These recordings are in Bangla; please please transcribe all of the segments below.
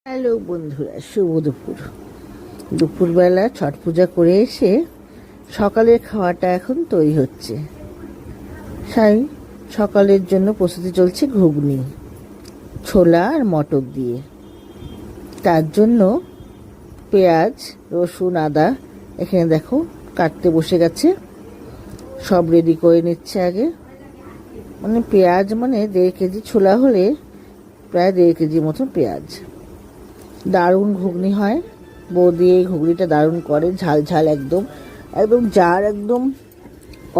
হ্যালো বন্ধুরা, শুভ দুপুর। দুপুরবেলা ছট পূজা করে এসে সকালের খাওয়াটা এখন তৈরি হচ্ছে। সকালের জন্য প্রস্তুতি চলছে ঘুগনি, ছোলা আর মটর দিয়ে। তার জন্য পেঁয়াজ, রসুন, আদা এখানে দেখো কাটতে বসে গেছে, সব রেডি করে নিচ্ছে আগে। পেঁয়াজ 1.5 কেজি, ছোলা হলে প্রায় 1.5 কেজি মতন পেঁয়াজ। দারুণ ঘুগনি হয়, বৌদি এই ঘুগনিটা দারুণ করে, ঝাল ঝাল একদম একদম যার একদম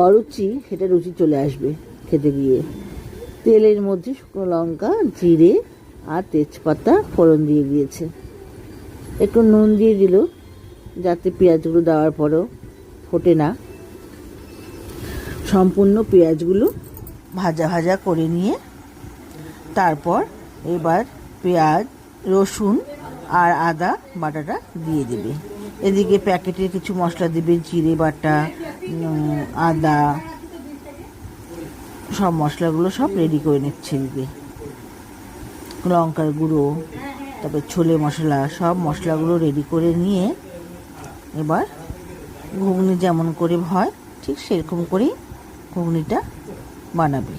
অরুচি সেটা রুচি চলে আসবে খেতে গিয়ে। তেলের মধ্যে শুকনো লঙ্কা, জিরে আর তেজপাতা ফোড়ন দিয়ে দিয়েছে, একটু নুন দিয়ে দিল যাতে পেঁয়াজগুলো দেওয়ার পরেও ফোটে না। সম্পূর্ণ পেঁয়াজগুলো ভাজা ভাজা করে নিয়ে তারপর এবার পেঁয়াজ, রসুন আর আদা বাটাটা দিয়ে দেবে। এদিকে প্যাকেটের কিছু মশলা দেবে, জিরে বাটা, আদা, সব মশলাগুলো সব রেডি করে নিচ্ছে। এদিকে লঙ্কার গুঁড়ো, তারপর ছোলে মশলা, সব মশলাগুলো রেডি করে নিয়ে এবার ঘুগনি যেমন করে হয় ঠিক সেরকম করেই ঘুগনিটা বানাবে।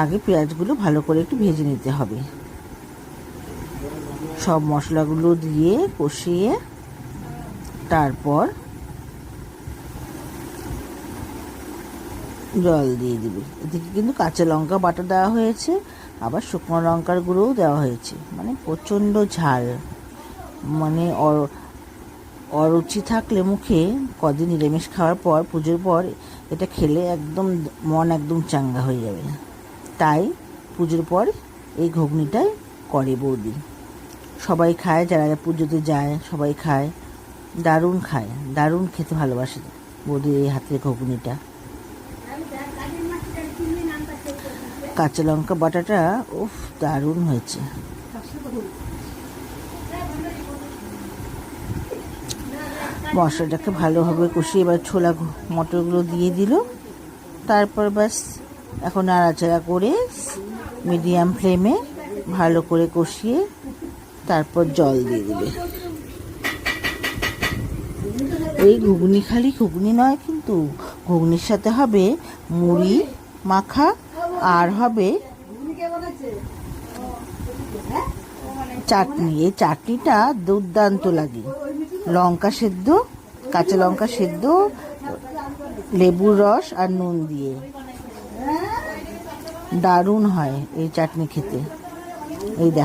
আগে পেঁয়াজগুলো ভালো করে একটু ভেজে নিতে হবে, সব মশলাগুলো দিয়ে কষিয়ে তারপর জল দিয়ে দিবে। এদিকে কিন্তু কাঁচা লঙ্কা বাটা দেওয়া হয়েছে, আবার শুকনো লঙ্কার গুঁড়োও দেওয়া হয়েছে। প্রচণ্ড ঝাল, অরুচি থাকলে মুখে কদিন নিরামিষ খাওয়ার পর, পুজোর পর এটা খেলে একদম মন একদম চাঙ্গা হয়ে যাবে। তাই পুজোর পর এই ঘুগনিটাই করে বৌদি। সবাই খায়, যারা পুজোতে যায় সবাই খায়, দারুণ খেতে ভালোবাসে বৌদির এই হাতের ঘুগনিটা। কাঁচা লঙ্কা বাটাটা উফ দারুণ হয়েছে। মশলাটাকে ভালোভাবে কষিয়ে এবার ছোলা মটরগুলো দিয়ে দিল। তারপর ব্যাস এখন নাড়াচাড়া করে মিডিয়াম ফ্লেমে ভালো করে কষিয়ে তারপর জল দিয়ে দিবে। এই ঘুগনি খালি ঘুগনি নয়, কিন্তু ঘুগনির সাথে হবে মুড়ি মাখা আর হবে চাটনি। এই চাটনিটা দুর্দান্ত লাগে, লঙ্কা সেদ্ধ, কাঁচা লঙ্কা সেদ্ধ, লেবুর রস আর নুন দিয়ে দারুণ হয় এই চাটনি খেতে। এই